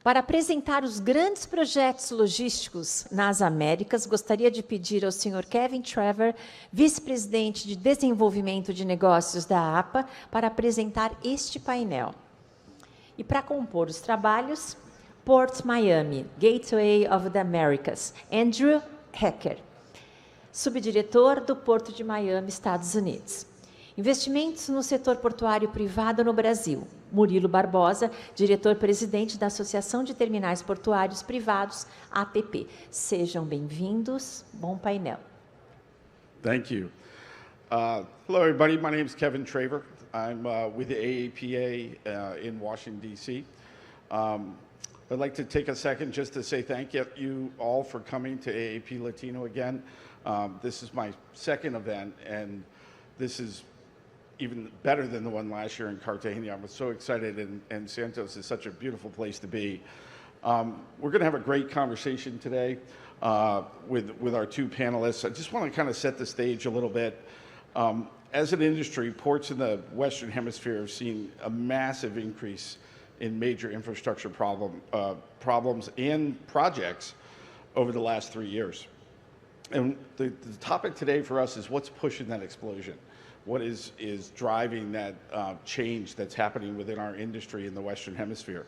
Para apresentar os grandes projetos logísticos nas Américas, gostaria de pedir ao Sr. Kevin Traver, Vice-Presidente de Desenvolvimento de Negócios da AAPA, para apresentar este painel. E para compor os trabalhos, PortMiami, Gateway of the Americas, Andrew Hecker, Subdiretor do Porto de Miami, Estados Unidos. Investimentos no setor portuário privado no Brasil, Murillo Barbosa, Diretor-Presidente da Associação de Terminais Portuários Privados, AAPA. Sejam bem-vindos. Bom painel. Thank you. Hello, everybody. My name is Kevin Traver. I'm with the AAPA in Washington, D.C. I'd like to take a second just to say thank you all for coming to AAP Latino again. This is my second event, and this is even better than the one last year in Cartagena. I was so excited, and Santos is such a beautiful place to be. We're going to have a great conversation today with our two panelists. I just want to kind of set the stage a little bit. As an industry, ports in the Western Hemisphere have seen a massive increase in major infrastructure problems and projects over the last 3 years. And the topic today for us is what's pushing that explosion? What is driving that change that's happening within our industry in the Western Hemisphere?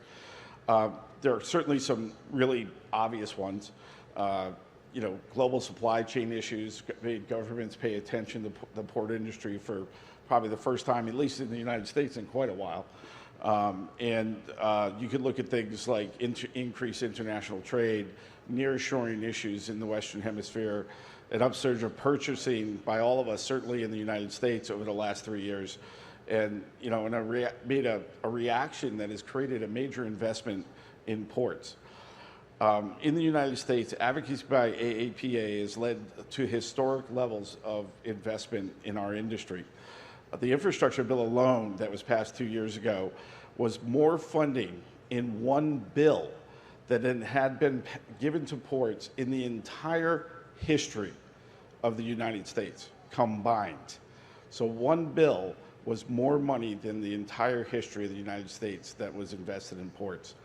There are certainly some really obvious ones. Global supply chain issues made governments pay attention to the port industry for probably the first time, at least in the United States, in quite a while. You could look at things like increased international trade, nearshoring issues in the Western Hemisphere, an upsurge of purchasing by all of us, certainly in the United States over the last 3 years, and made a reaction that has created a major investment in ports. In the United States, advocacy by AAPA has led to historic levels of investment in our industry. The infrastructure bill alone that was passed 2 years ago was more funding in one bill than had been given to ports in the entire history of the United States combined. So one bill was more money than the entire history of the United States that was invested in ports.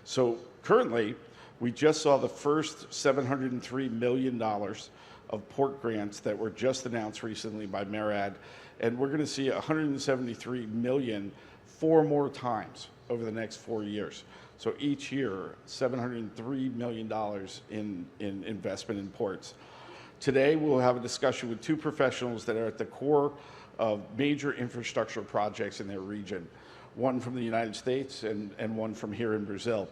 So currently, we just saw the first $703 million of port grants that were just announced recently by MARAD, and we're going to see $173 million 4 more times over the next 4 years. So each year, $703 million in investment in ports. Today, we'll have a discussion with two professionals that are at the core of major infrastructure projects in their region, one from the United States and one from here in Brazil.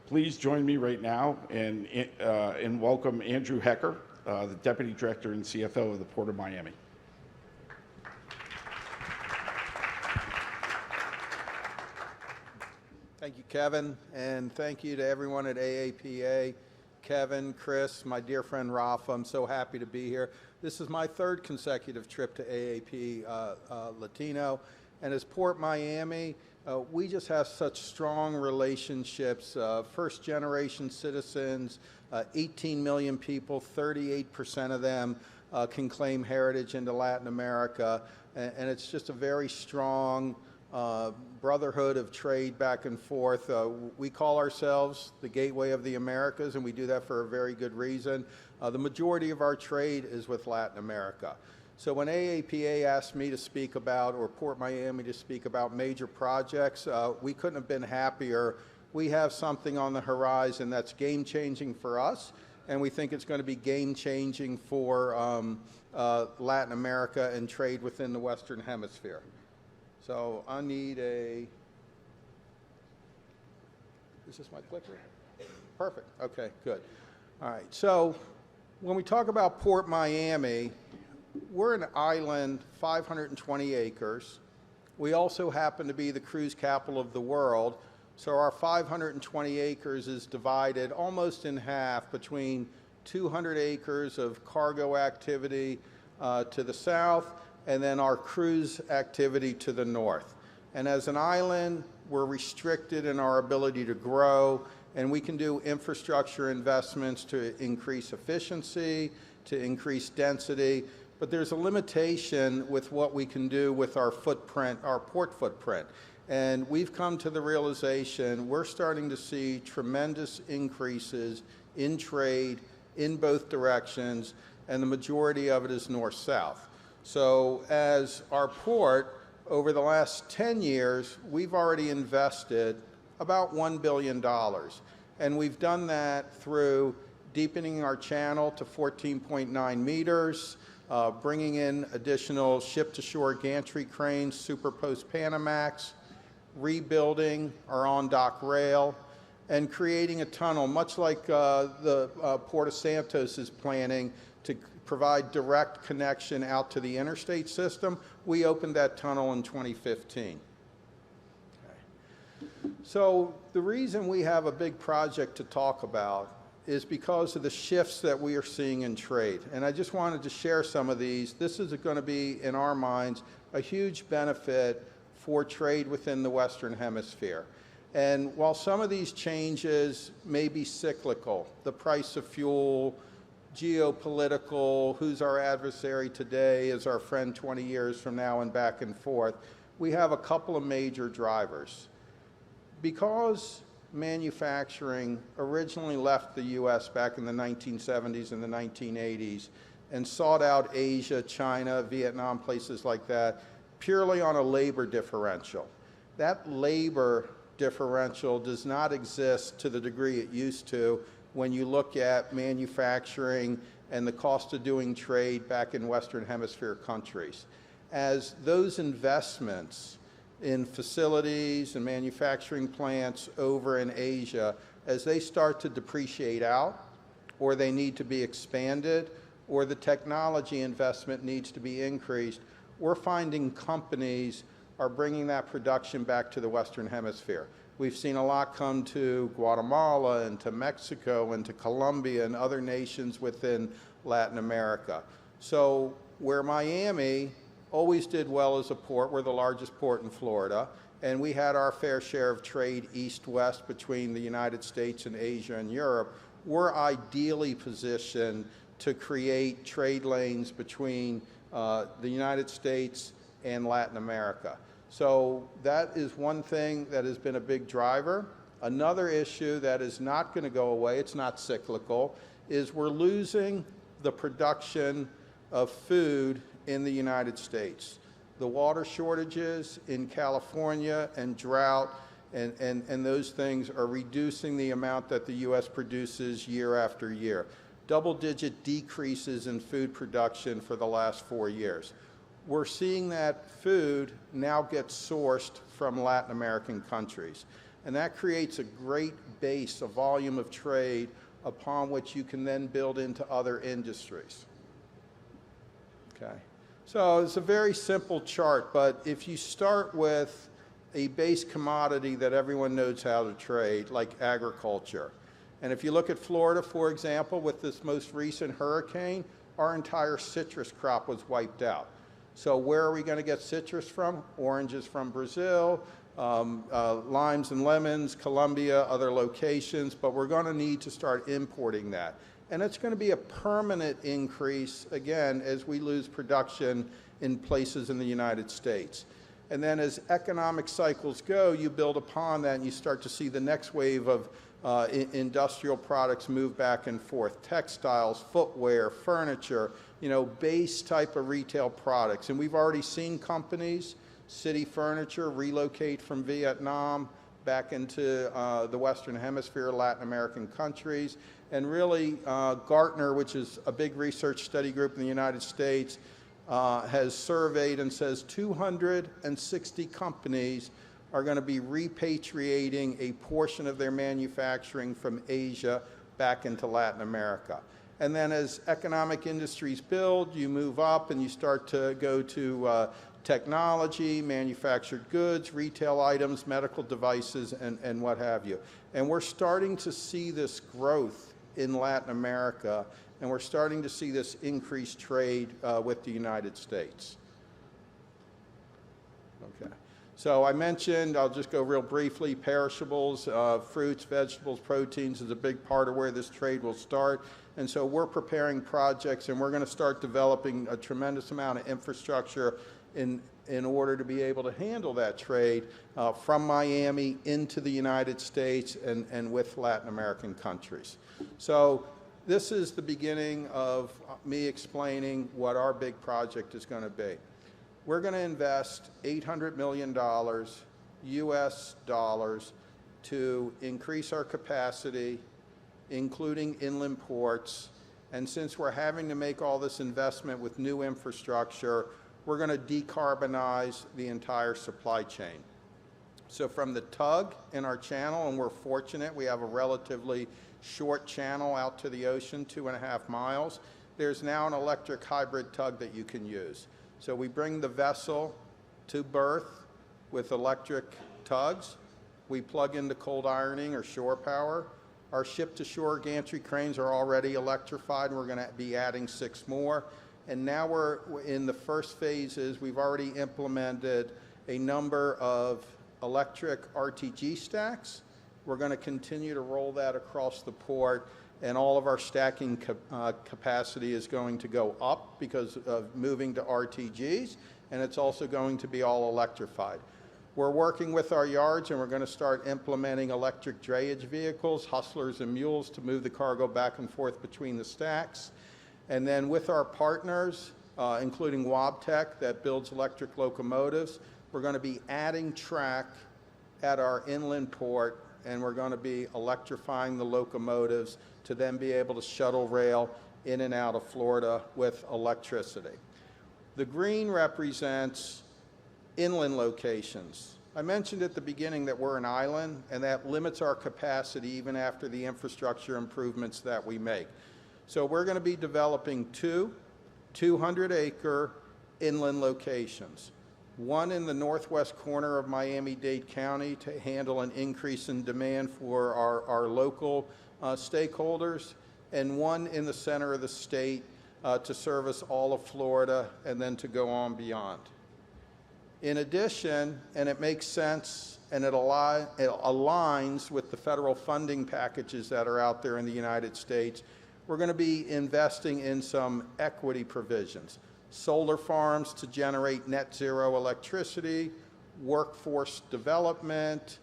Please join me right now and welcome Andrew Hecker, the Deputy Director and CFO of the Port of Miami. Thank you, Kevin, and thank you to everyone at AAPA, Kevin, Chris, my dear friend Rafa. I'm so happy to be here. This is my 3rd consecutive trip to AAP Latino, and as Port Miami, we just have such strong relationships, first-generation citizens, 18 million people, 38% of them can claim heritage into Latin America, and it's just a very strong brotherhood of trade back and forth. We call ourselves the Gateway of the Americas, and we do that for a very good reason. The majority of our trade is with Latin America. So when AAPA asked me to speak about, or Port Miami to speak about major projects, we couldn't have been happier. We have something on the horizon that's game-changing for us, and we think it's going to be game-changing for Latin America and trade within the Western Hemisphere. So I need is this my clicker? Perfect, okay, good. All right, so when we talk about Port Miami, we're an island, 520 acres. We also happen to be the cruise capital of the world, so our 520 acres is divided almost in half between 200 acres of cargo activity to the south, and then our cruise activity to the north. And as an island, we're restricted in our ability to grow, and we can do infrastructure investments to increase efficiency, to increase density, but there's a limitation with what we can do with our footprint, our port footprint. And we've come to the realization we're starting to see tremendous increases in trade in both directions, and the majority of it is north-south. So as our port, over the last 10 years, we've already invested about $1 billion. And we've done that through deepening our channel to 14.9 meters, bringing in additional ship-to-shore gantry cranes, superpost Panamax, rebuilding our on-dock rail, and creating a tunnel, much like the Port of Santos is planning to provide direct connection out to the interstate system. We opened that tunnel in 2015. Okay. So the reason we have a big project to talk about is because of the shifts that we are seeing in trade. And I just wanted to share some of these. This is going to be, in our minds, a huge benefit for trade within the Western Hemisphere. And while some of these changes may be cyclical, the price of fuel, geopolitical, who's our adversary today is our friend 20 years from now, and back and forth, we have a couple of major drivers. Because manufacturing originally left the U.S. back in the 1970s and the 1980s and sought out Asia, China, Vietnam, places like that, purely on a labor differential. That labor differential does not exist to the degree it used to when you look at manufacturing and the cost of doing trade back in Western Hemisphere countries. As those investments in facilities and manufacturing plants over in Asia, as they start to depreciate out, or they need to be expanded, or the technology investment needs to be increased, we're finding companies are bringing that production back to the Western Hemisphere. We've seen a lot come to Guatemala and to Mexico and to Colombia and other nations within Latin America. So where Miami always did well as a port, we're the largest port in Florida, and we had our fair share of trade east-west between the United States and Asia and Europe, we're ideally positioned to create trade lanes between the United States and Latin America. So that is one thing that has been a big driver. Another issue that is not going to go away, it's not cyclical, is we're losing the production of food in the United States. The water shortages in California and drought and those things are reducing the amount that the U.S. produces year after year. Double-digit decreases in food production for the last 4 years. We're seeing that food now get sourced from Latin American countries. And that creates a great base, a volume of trade upon which you can then build into other industries. Okay. So it's a very simple chart, but if you start with a base commodity that everyone knows how to trade, like agriculture, and if you look at Florida, for example, with this most recent hurricane, our entire citrus crop was wiped out. So where are we going to get citrus from? Oranges from Brazil, limes and lemons, Colombia, other locations, but we're going to need to start importing that. And it's going to be a permanent increase, again, as we lose production in places in the United States. And then as economic cycles go, you build upon that and you start to see the next wave of industrial products move back and forth. Textiles, footwear, furniture, base type of retail products. And we've already seen companies, City Furniture, relocate from Vietnam back into the Western Hemisphere, Latin American countries. And really, Gartner, which is a big research study group in the United States, has surveyed and says 260 companies are going to be repatriating a portion of their manufacturing from Asia back into Latin America. And then as economic industries build, you move up and you start to go to technology, manufactured goods, retail items, medical devices, and what have you. And we're starting to see this growth in Latin America, and we're starting to see this increased trade with the United States. Okay. So I mentioned, I'll just go real briefly, perishables, fruits, vegetables, proteins is a big part of where this trade will start. And so we're preparing projects and we're going to start developing a tremendous amount of infrastructure in in order to be able to handle that trade from Miami into the United States and with Latin American countries. So this is the beginning of me explaining what our big project is going to be. We're going to invest $800 million US dollars to increase our capacity, including inland ports. And since we're having to make all this investment with new infrastructure, we're going to decarbonize the entire supply chain. So from the tug in our channel, and we're fortunate, we have a relatively short channel out to the ocean, 2.5 miles, there's now an electric hybrid tug that you can use. So we bring the vessel to berth with electric tugs. We plug into cold ironing or shore power. Our ship-to-shore gantry cranes are already electrified, and we're going to be adding 6 more. And now we're in the first phases. We've already implemented a number of electric RTG stacks. We're going to continue to roll that across the port, and all of our stacking capacity is going to go up because of moving to RTGs, and it's also going to be all electrified. We're working with our yards, and we're going to start implementing electric drayage vehicles, hustlers and mules, to move the cargo back and forth between the stacks. And then with our partners, including Wabtec, that builds electric locomotives, we're going to be adding track at our inland port, and we're going to be electrifying the locomotives to then be able to shuttle rail in and out of Florida with electricity. The green represents inland locations. I mentioned at the beginning that we're an island, and that limits our capacity even after the infrastructure improvements that we make. So we're going to be developing 2 200-acre inland locations. One in the northwest corner of Miami-Dade County to handle an increase in demand for our local stakeholders, and one in the center of the state to service all of Florida and then to go on beyond. In addition, and it makes sense and it aligns with the federal funding packages that are out there in the United States, we're going to be investing in some equity provisions. Solar farms to generate net zero electricity, workforce development,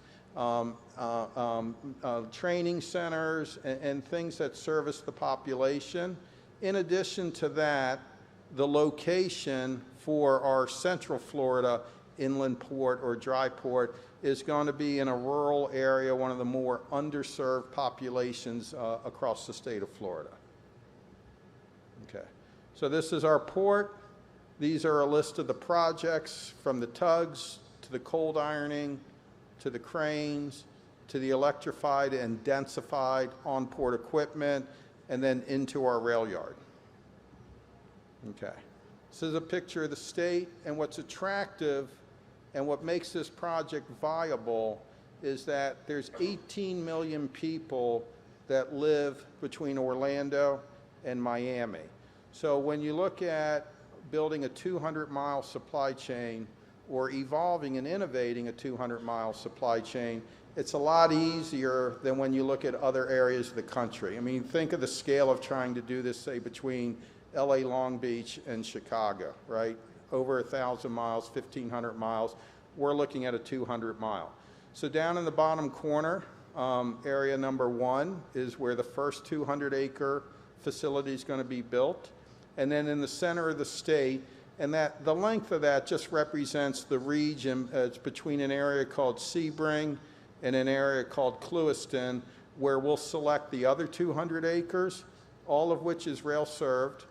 training centers, and things that service the population. In addition to that, the location for our Central Florida inland port or dry port is going to be in a rural area, one of the more underserved populations across the state of Florida. Okay, so this is our port. These are a list of the projects, from the tugs to the cold ironing to the cranes to the electrified and densified on-port equipment, and then into our rail yard. Okay, this is a picture of the state, and what's attractive and what makes this project viable is that there's 18 million people that live between Orlando and Miami. So when you look at building a 200-mile supply chain or evolving and innovating a 200-mile supply chain, it's a lot easier than when you look at other areas of the country. I mean, think of the scale of trying to do this, say, between LA Long Beach and Chicago, right? Over 1,000 miles, 1,500 miles. We're looking at a 200-mile. So down in the bottom corner, area number 1 is where the first 200-acre facility is going to be built. And then in the center of the state, and that the length of that just represents the region. It's between an area called Sebring and an area called Clewiston, where we'll select the other 200 acres, all of which is rail served.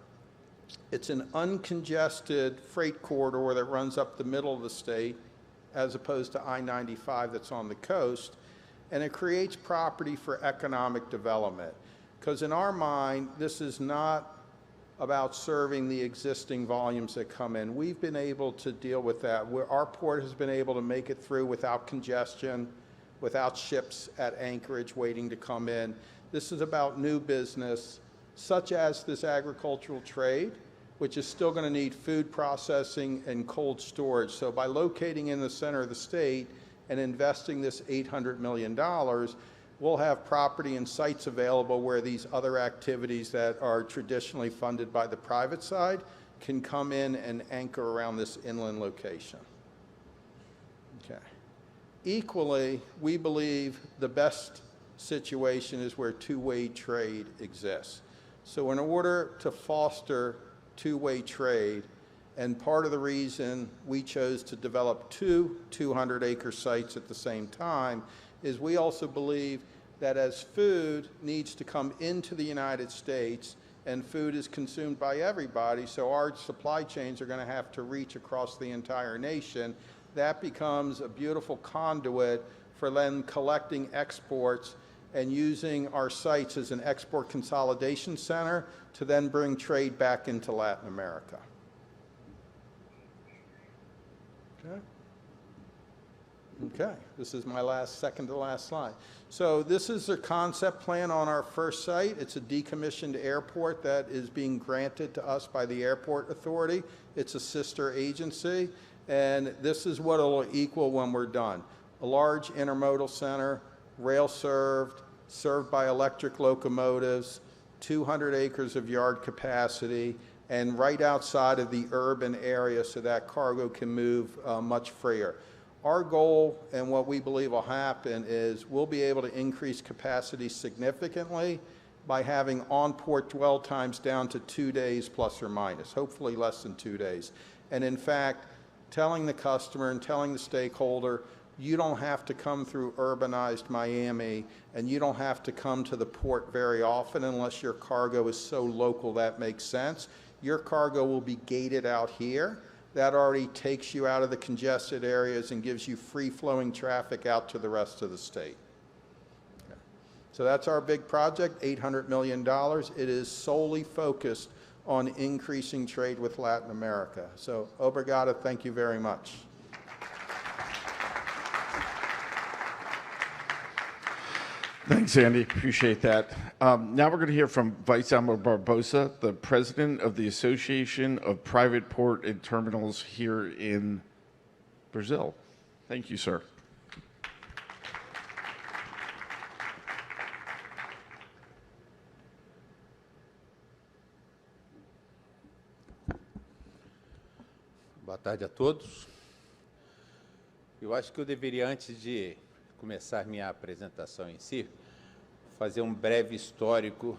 It's an uncongested freight corridor that runs up the middle of the state, as opposed to I-95 that's on the coast, and it creates property for economic development. Because in our mind, this is not about serving the existing volumes that come in. We've been able to deal with that. Our port has been able to make it through without congestion, without ships at anchorage waiting to come in. This is about new business, such as this agricultural trade, which is still going to need food processing and cold storage. So by locating in the center of the state and investing this $800 million, we'll have property and sites available where these other activities that are traditionally funded by the private side can come in and anchor around this inland location. Okay. Equally, we believe the best situation is where two-way trade exists. So in order to foster two-way trade, and part of the reason we chose to develop two 200-acre sites at the same time is we also believe that as food needs to come into the United States, and food is consumed by everybody, so our supply chains are going to have to reach across the entire nation. That becomes a beautiful conduit for then collecting exports and using our sites as an export consolidation center to then bring trade back into Latin America. Okay. Okay, this is my second to last slide. So this is the concept plan on our first site. It's a decommissioned airport that is being granted to us by the Airport Authority. It's a sister agency, and this is what it'll equal when we're done. A large intermodal center, rail served by electric locomotives, 200 acres of yard capacity, and right outside of the urban area so that cargo can move much freer. Our goal and what we believe will happen is we'll be able to increase capacity significantly by having on-port dwell times down to 2 days plus or minus, hopefully less than 2 days. And in fact, telling the customer and telling the stakeholder, you don't have to come through urbanized Miami, and you don't have to come to the port very often unless your cargo is so local that makes sense. Your cargo will be gated out here. That already takes you out of the congested areas and gives you free-flowing traffic out to the rest of the state. Okay. So that's our big project, $800 million. It is solely focused on increasing trade with Latin America. So, obrigado, thank you very much. Thanks, Andy. Appreciate that. Now we're going to hear from Vice Admiral Barbosa, the President of the Association of Private Port and Terminals here in Brazil. Thank you, sir. Boa tarde a todos. Eu acho que eu deveria, antes de começar minha apresentação em si, fazer um breve histórico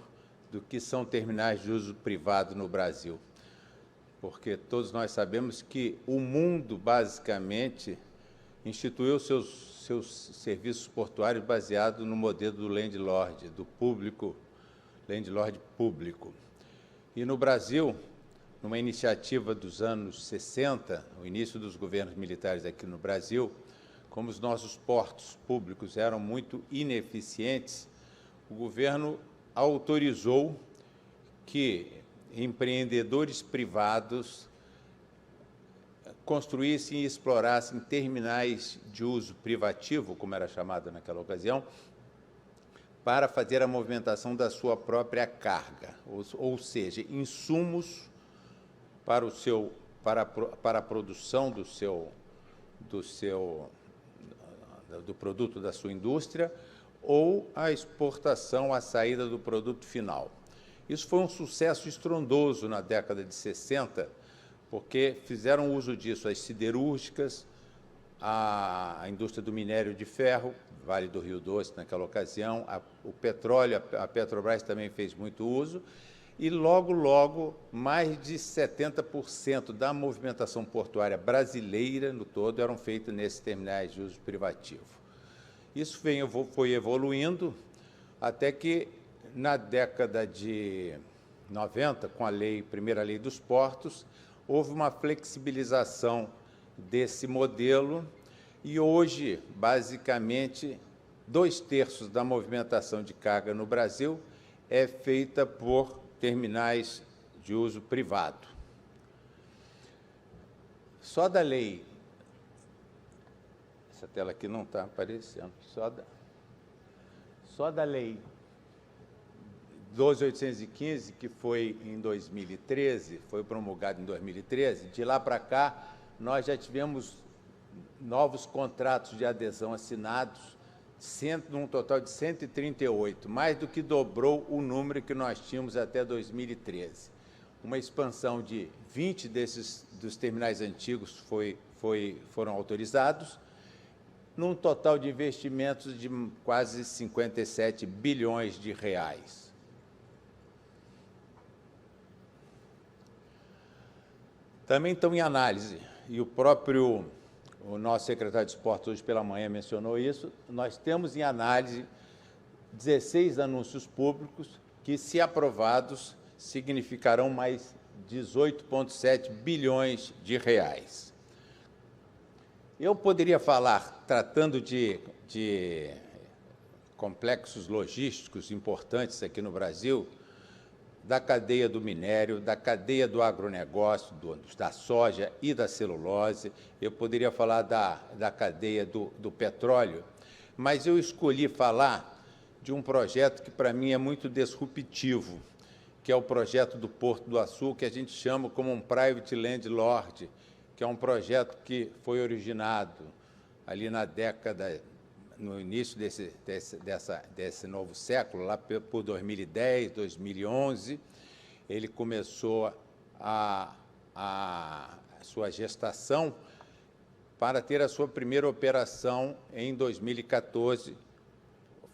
do que são terminais de uso privado no Brasil. Porque todos nós sabemos que o mundo, basicamente, instituiu seus serviços portuários baseados no modelo do landlord, do público, landlord público. E no Brasil, numa iniciativa dos anos 60, o início dos governos militares aqui no Brasil, como os nossos portos públicos eram muito ineficientes, o governo autorizou que empreendedores privados construíssem e explorassem terminais de uso privativo, como era chamado naquela ocasião, para fazer a movimentação da sua própria carga, ou seja, insumos para a produção do produto da sua indústria ou a exportação, a saída do produto final. Isso foi um sucesso estrondoso na década de 60, porque fizeram uso disso as siderúrgicas, a indústria do minério de ferro, Vale do Rio Doce naquela ocasião, o petróleo, a Petrobras também fez muito uso, e logo, mais de 70% da movimentação portuária brasileira no todo eram feitas nesses terminais de uso privativo. Isso foi evoluindo até que, na década de 90, com a primeira lei dos portos, houve uma flexibilização desse modelo e hoje, basicamente, 2/3 da movimentação de carga no Brasil é feita por terminais de uso privado. Só da lei, essa tela aqui não está aparecendo, só da lei 12.815, que foi em 2013, foi promulgada em 2013, de lá para cá, nós já tivemos novos contratos de adesão assinados, num total de 138, mais do que dobrou o número que nós tínhamos até 2013. uma expansão de 20 dos terminais antigos foram autorizados, num total de investimentos de quase 57 bilhões de reais. Também estão em análise, e o nosso secretário de Esportes hoje pela manhã mencionou isso, nós temos em análise 16 anúncios públicos que, se aprovados, significarão mais 18,7 bilhões de reais. Eu poderia falar, tratando de complexos logísticos importantes aqui no Brasil, da cadeia do minério, da cadeia do agronegócio, da soja e da celulose. Eu poderia falar da cadeia do petróleo, mas eu escolhi falar de um projeto que, para mim, é muito disruptivo, que é o projeto do Porto do Açu, que a gente chama como um private landlord, que é um projeto que foi originado ali no início desse novo século, lá por 2010, 2011, ele começou a sua gestação para ter a sua primeira operação em 2014,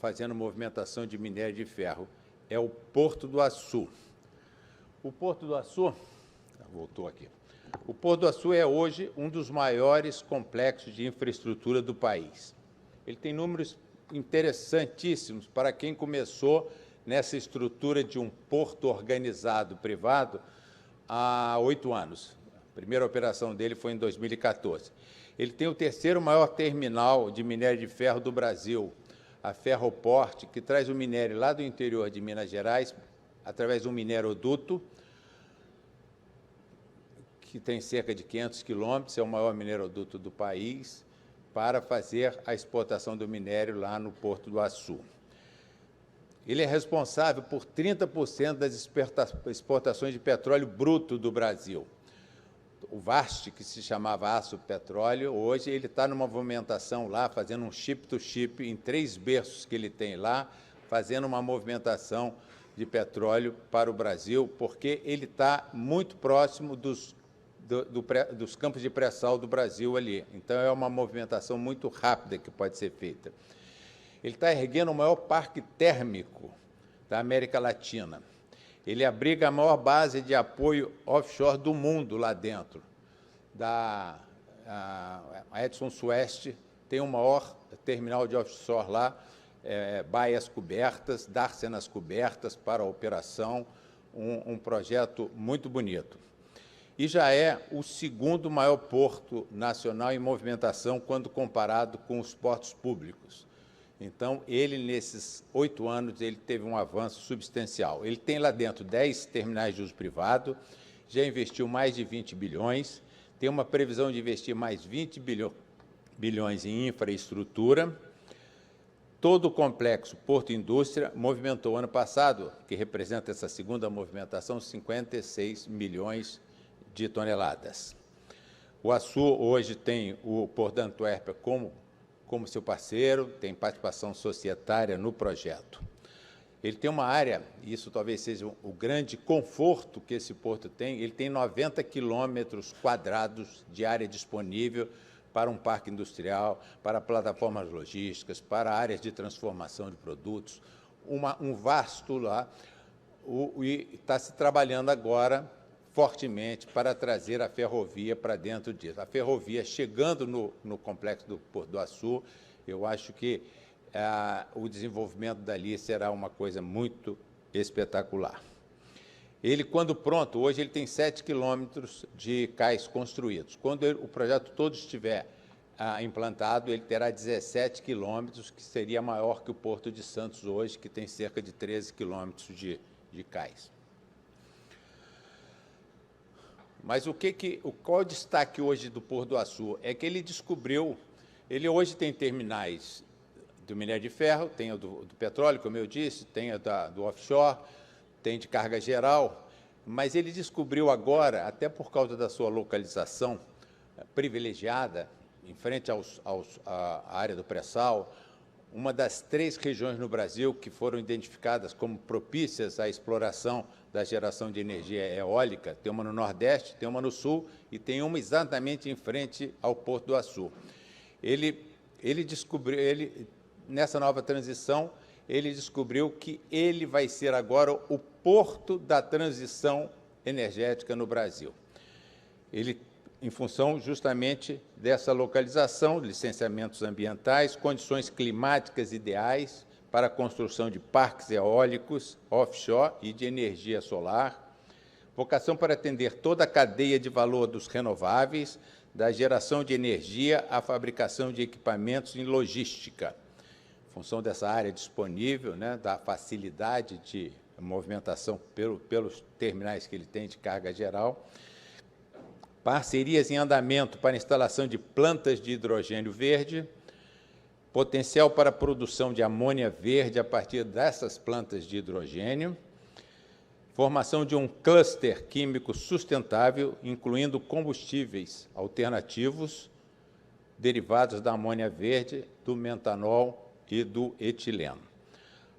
fazendo movimentação de minério de ferro. É o Porto do Açu. O Porto do Açu, voltou aqui. O Porto do Açu é hoje um dos maiores complexos de infraestrutura do país. Ele tem números interessantíssimos para quem começou nessa estrutura de um porto organizado privado há 8 anos. A primeira operação dele foi em 2014. Ele tem o terceiro maior terminal de minério de ferro do Brasil, a Ferroport, que traz o minério lá do interior de Minas Gerais, através de um mineroduto, que tem cerca de 500 quilômetros, é o maior mineroduto do país, para fazer a exportação do minério lá no Porto do Açu. Ele é responsável por 30% das exportações de petróleo bruto do Brasil. O VAST, que se chamava Aço Petróleo, hoje ele está numa movimentação lá, fazendo um ship-to-ship em 3 berços que ele tem lá, fazendo uma movimentação de petróleo para o Brasil, porque ele está muito próximo dos campos de pré-sal do Brasil ali. Então, é uma movimentação muito rápida que pode ser feita. Ele está erguendo o maior parque térmico da América Latina. Ele abriga a maior base de apoio offshore do mundo lá dentro. A Edson Sueste tem o maior terminal de offshore lá, baias cobertas, dársenas cobertas para a operação, um projeto muito bonito. E já é o segundo maior porto nacional em movimentação quando comparado com os portos públicos. Então, ele, nesses 8 anos, ele teve um avanço substancial. Ele tem lá dentro 10 terminais de uso privado, já investiu mais de 20 bilhões, tem uma previsão de investir mais 20 bilhões em infraestrutura. Todo o complexo Porto Indústria movimentou ano passado, que representa essa segunda movimentação, 56 milhões de toneladas. O Açu hoje tem o Porto da Antuérpia como seu parceiro, tem participação societária no projeto. Ele tem uma área, e isso talvez seja o grande conforto que esse porto tem, ele tem 90 quilômetros quadrados de área disponível para um parque industrial, para plataformas logísticas, para áreas de transformação de produtos, um vasto lá, e está se trabalhando agora fortemente para trazer a ferrovia para dentro disso. A ferrovia chegando no complexo do Porto do Açu, eu acho que o desenvolvimento dali será uma coisa muito espetacular. Ele, quando pronto, hoje ele tem 7 quilômetros de cais construídos. Quando o projeto todo estiver implantado, ele terá 17 quilômetros, que seria maior que o Porto de Santos hoje, que tem cerca de 13 quilômetros de cais. Mas qual o destaque hoje do Porto do Açu? É que ele descobriu, ele hoje tem terminais do minério de ferro, tem o do petróleo, como eu disse, tem do offshore, tem de carga geral, mas ele descobriu agora, até por causa da sua localização privilegiada, em frente à área do pré-sal, uma das 3 regiões no Brasil que foram identificadas como propícias à exploração da geração de energia eólica. Tem uma no Nordeste, tem uma no Sul e tem uma exatamente em frente ao Porto do Açu. Ele descobriu, nessa nova transição, ele descobriu que ele vai ser agora o porto da transição energética no Brasil. Ele, em função justamente dessa localização, licenciamentos ambientais, condições climáticas ideais para a construção de parques eólicos, offshore e de energia solar, vocação para atender toda a cadeia de valor dos renováveis, da geração de energia à fabricação de equipamentos em logística. Em função dessa área disponível, né, da facilidade de movimentação pelos terminais que ele tem de carga geral, parcerias em andamento para instalação de plantas de hidrogênio verde, potencial para a produção de amônia verde a partir dessas plantas de hidrogênio, formação de um cluster químico sustentável, incluindo combustíveis alternativos derivados da amônia verde, do metanol e do etileno.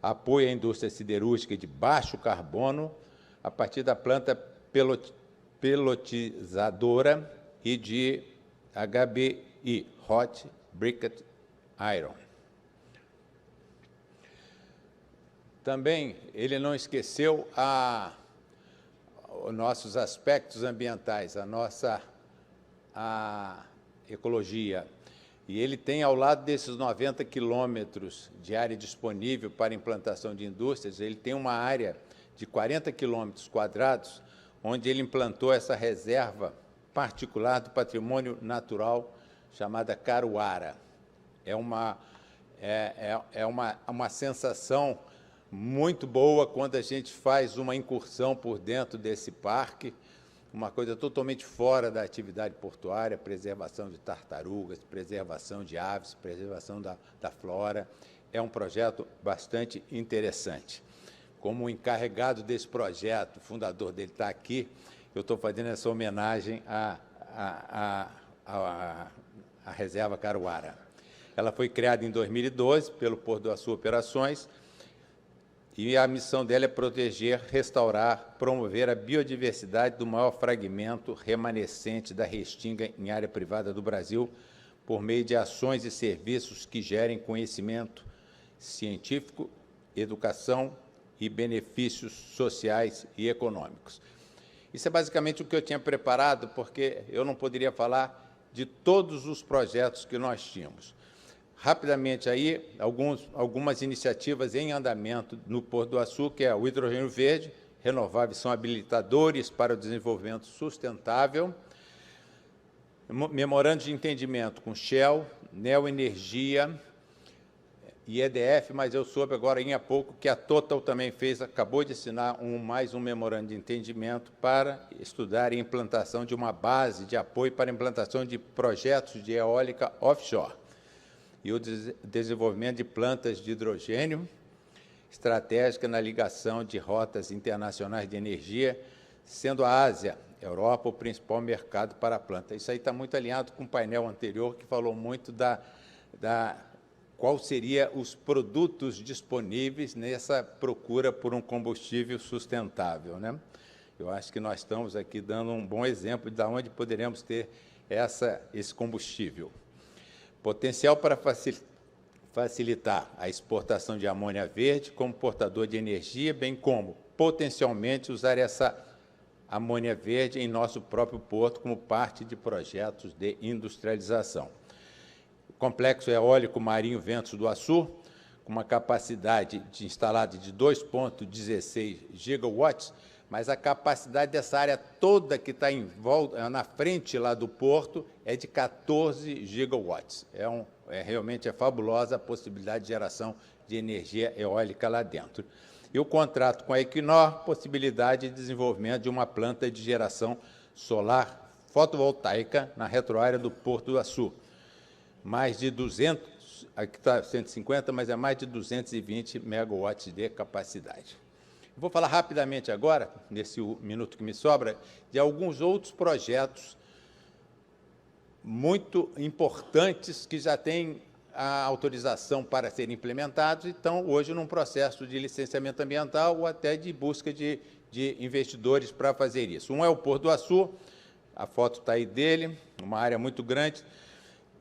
Apoio à indústria siderúrgica de baixo carbono a partir da planta pelotizadora e de HBI, Hot Briquette Iron. Também ele não esqueceu os nossos aspectos ambientais, a ecologia. E ele tem, ao lado desses 90 quilômetros de área disponível para implantação de indústrias, ele tem uma área de 40 quilômetros quadrados, onde ele implantou essa reserva particular do patrimônio natural chamada Caruara. É uma sensação muito boa quando a gente faz uma incursão por dentro desse parque, uma coisa totalmente fora da atividade portuária, preservação de tartarugas, preservação de aves, preservação da flora. É um projeto bastante interessante. Como encarregado desse projeto, o fundador dele está aqui, eu estou fazendo essa homenagem à Reserva Caruara. Ela foi criada em 2012 pelo Porto do Açu Operações, e a missão dela é proteger, restaurar, promover a biodiversidade do maior fragmento remanescente da restinga em área privada do Brasil, por meio de ações e serviços que gerem conhecimento científico, educação e benefícios sociais e econômicos. Isso é basicamente o que eu tinha preparado, porque eu não poderia falar de todos os projetos que nós tínhamos. Rapidamente aí, algumas iniciativas em andamento no Porto do Açu, que é o hidrogênio verde, renováveis são habilitadores para o desenvolvimento sustentável, memorando de entendimento com Shell, Neoenergia e EDF, mas eu soube agora, há pouco, que a Total também acabou de assinar mais um memorando de entendimento para estudar a implantação de uma base de apoio para a implantação de projetos de eólica offshore e o desenvolvimento de plantas de hidrogênio estratégica na ligação de rotas internacionais de energia, sendo a Ásia, Europa, o principal mercado para a planta. Isso aí está muito alinhado com o painel anterior, que falou muito qual seria os produtos disponíveis nessa procura por um combustível sustentável, né? Eu acho que nós estamos aqui dando um bom exemplo de onde poderemos ter esse combustível. Potencial para facilitar a exportação de amônia verde como portador de energia, bem como, potencialmente, usar essa amônia verde em nosso próprio porto como parte de projetos de industrialização. O complexo eólico marinho Ventos do Açu, com uma capacidade instalada de 2,16 gigawatts, mas a capacidade dessa área toda que está na frente lá do porto é de 14 gigawatts. Realmente é fabulosa a possibilidade de geração de energia eólica lá dentro. E o contrato com a Equinor, possibilidade de desenvolvimento de uma planta de geração solar fotovoltaica na retroárea do Porto do Açu. Mais de 200, aqui está 150, mas é mais de 220 megawatts de capacidade. Vou falar rapidamente agora, nesse minuto que me sobra, de alguns outros projetos muito importantes que já têm a autorização para serem implementados e estão hoje num processo de licenciamento ambiental ou até de busca de investidores para fazer isso. Um é o Portuário, a foto está aí dele, uma área muito grande,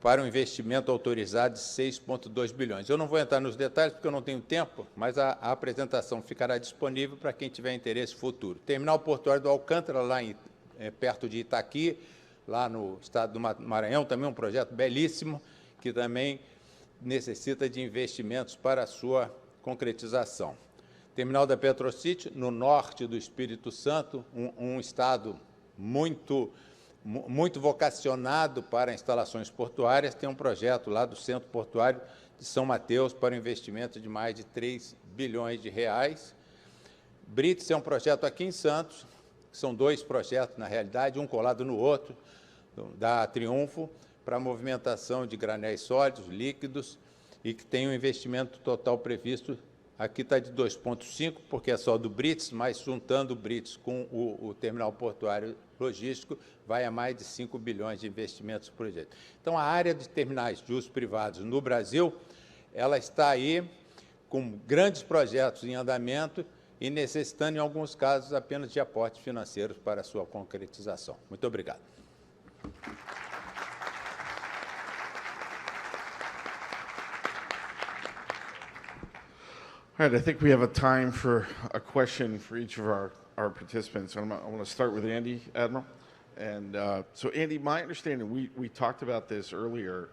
para um investimento autorizado de 6,2 bilhões. Eu não vou entrar nos detalhes porque eu não tenho tempo, mas a apresentação ficará disponível para quem tiver interesse futuro. Terminal portuário do Alcântara, lá perto de Itaqui, lá no estado do Maranhão, também um projeto belíssimo, que também necessita de investimentos para a sua concretização. Terminal da Petrocity, no norte do Espírito Santo, um estado muito vocacionado para instalações portuárias, tem um projeto lá do Centro Portuário de São Mateus para um investimento de mais de 3 bilhões de reais. Brits é um projeto aqui em Santos, são 2 projetos, na realidade, um colado no outro, da Triunfo, para a movimentação de granéis sólidos, líquidos, e que tem um investimento total previsto, aqui está de 2,5, porque é só do Brits, mas juntando o Brits com o terminal portuário logístico, vai a mais de 5 bilhões de investimentos por projeto. Então, a área de terminais de uso privados no Brasil, ela está aí com grandes projetos em andamento e necessitando, em alguns casos, apenas de aportes financeiros para a sua concretização. Muito obrigado. All right, I think we have a time for a question for each of our participants. I want to start with Andy, Admiral. And so, Andy, my understanding, we talked about this earlier,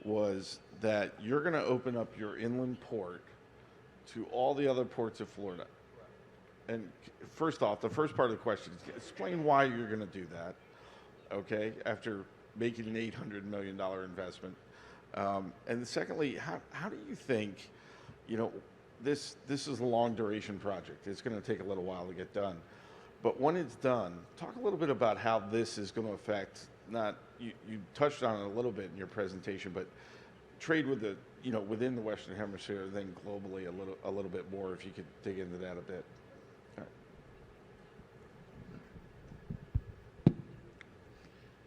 was that you're going to open up your inland port to all the other ports of Florida. And first off, the first part of the question is explain why you're going to do that, okay, after making an $800 million investment. And secondly, how do you think, this is a long duration project. It's going to take a little while to get done. But when it's done, talk a little bit about how this is going to affect, you touched on it a little bit in your presentation, but trade with within the Western Hemisphere, then globally a little bit more, if you could dig into that a bit. All right.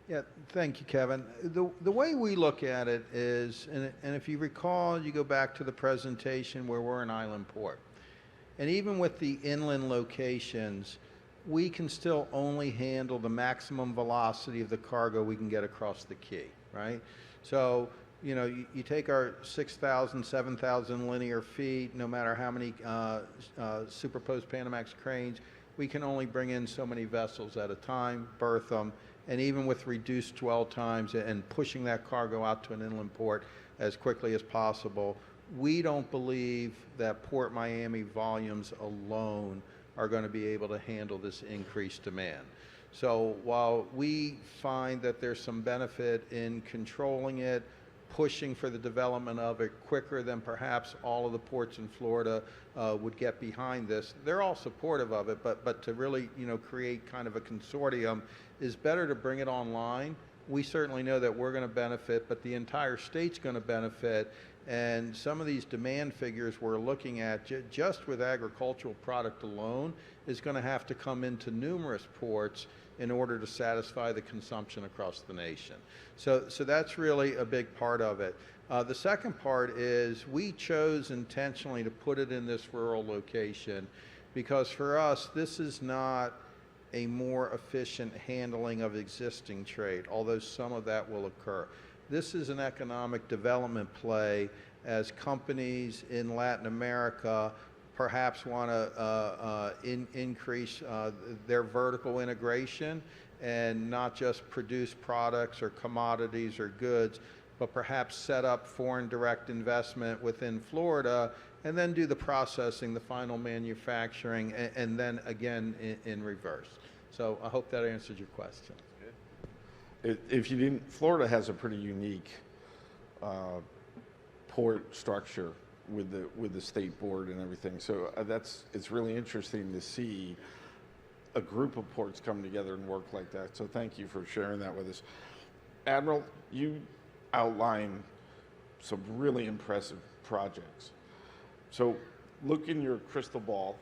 Yeah, thank you, Kevin. The way we look at it is, and if you recall, you go back to the presentation where we're an island port. And even with the inland locations, we can still only handle the maximum velocity of the cargo we can get across the quay, right? So, you take our 6,000, 7,000 linear feet, no matter how many superposed Panamax cranes, we can only bring in so many vessels at a time, berth them, and even with reduced dwell times and pushing that cargo out to an inland port as quickly as possible, we don't believe that Port Miami volumes alone are going to be able to handle this increased demand. So while we find that there's some benefit in controlling it, pushing for the development of it quicker than perhaps all of the ports in Florida would get behind this, they're all supportive of it, but to really create kind of a consortium is better to bring it online. We certainly know that we're going to benefit, but the entire state's going to benefit. And some of these demand figures we're looking at just with agricultural product alone is going to have to come into numerous ports in order to satisfy the consumption across the nation. So that's really a big part of it. The second part is we chose intentionally to put it in this rural location because for us, this is not a more efficient handling of existing trade, although some of that will occur. This is an economic development play as companies in Latin America perhaps want to increase their vertical integration and not just produce products or commodities or goods, but perhaps set up foreign direct investment within Florida and then do the processing, the final manufacturing, and then again in reverse. So I hope that answers your question. If you didn't, Florida has a pretty unique port structure with the state board and everything. So it's really interesting to see a group of ports come together and work like that. So thank you for sharing that with us. Admiral, you outlined some really impressive projects. So look in your crystal ball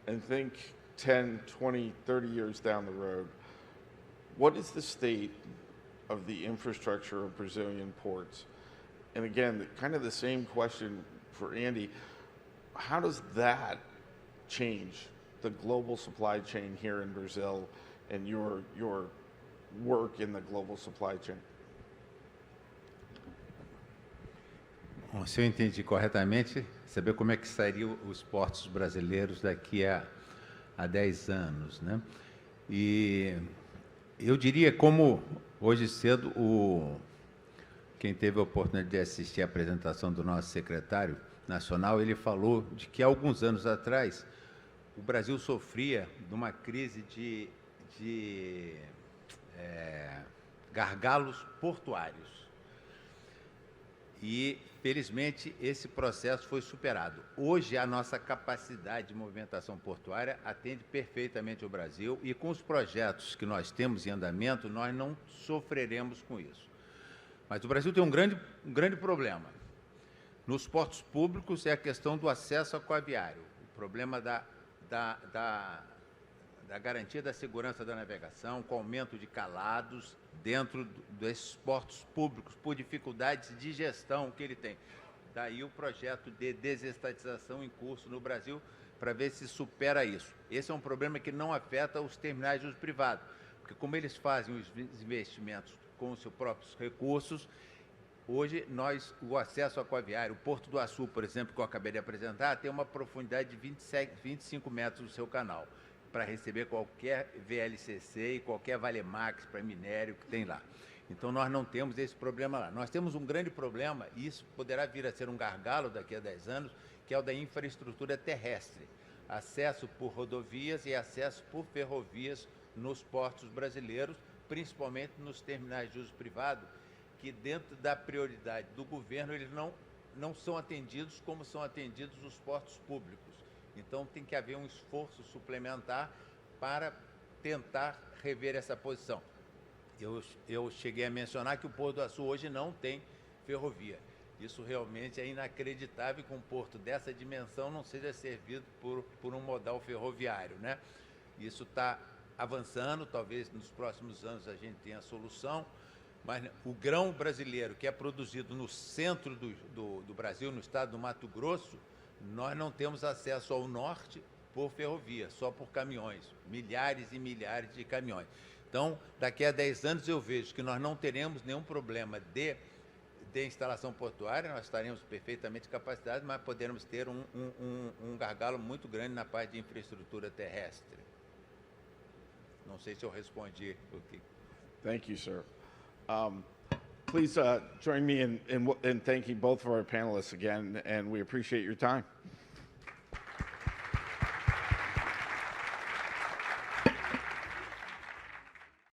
and think 10, 20, 30 years down the road. What is the state of the infrastructure of Brazilian ports? And again, kind of the same question for Andy. How does that change the global supply chain here in Brazil and your work in the global supply chain? Bom, se eu entendi corretamente, saber como é que estariam os portos brasileiros daqui a 10 anos, né? E eu diria, como hoje cedo quem teve a oportunidade de assistir à apresentação do nosso secretário nacional, ele falou de que há alguns anos atrás o Brasil sofria de uma crise de gargalos portuários. E, felizmente, esse processo foi superado. Hoje, a nossa capacidade de movimentação portuária atende perfeitamente o Brasil e, com os projetos que nós temos em andamento, nós não sofreremos com isso. Mas o Brasil tem um grande problema. Nos portos públicos é a questão do acesso aquaviário, o problema da garantia da segurança da navegação, com aumento de calados dentro desses portos públicos, por dificuldades de gestão que ele tem. Daí o projeto de desestatização em curso no Brasil, para ver se supera isso. Esse é um problema que não afeta os terminais de uso privado, porque como eles fazem os investimentos com os seus próprios recursos, hoje o acesso aquaviário, o Porto do Açu, por exemplo, que eu acabei de apresentar, tem uma profundidade de 25 metros no seu canal, para receber qualquer VLCC e qualquer Valemax para minério que tem lá. Então, nós não temos esse problema lá. Nós temos um grande problema, e isso poderá vir a ser um gargalo daqui a 10 anos, que é o da infraestrutura terrestre. Acesso por rodovias e acesso por ferrovias nos portos brasileiros, principalmente nos terminais de uso privado, que dentro da prioridade do governo, eles não são atendidos como são atendidos os portos públicos. Então, tem que haver um esforço suplementar para tentar rever essa posição. Eu cheguei a mencionar que o Porto do Açu hoje não tem ferrovia. Isso realmente é inacreditável que um porto dessa dimensão não seja servido por um modal ferroviário, né? Isso está avançando, talvez nos próximos anos a gente tenha a solução, mas o grão brasileiro, que é produzido no centro do Brasil, no estado do Mato Grosso, nós não temos acesso ao norte por ferrovia, só por caminhões, milhares e milhares de caminhões. Então, daqui a 10 anos eu vejo que nós não teremos nenhum problema de instalação portuária, nós estaremos perfeitamente capacitados, mas poderemos ter um gargalo muito grande na parte de infraestrutura terrestre. Não sei se eu respondi o que... Thank you, sir. Please join me in thanking both of our panelists again, and we appreciate your time.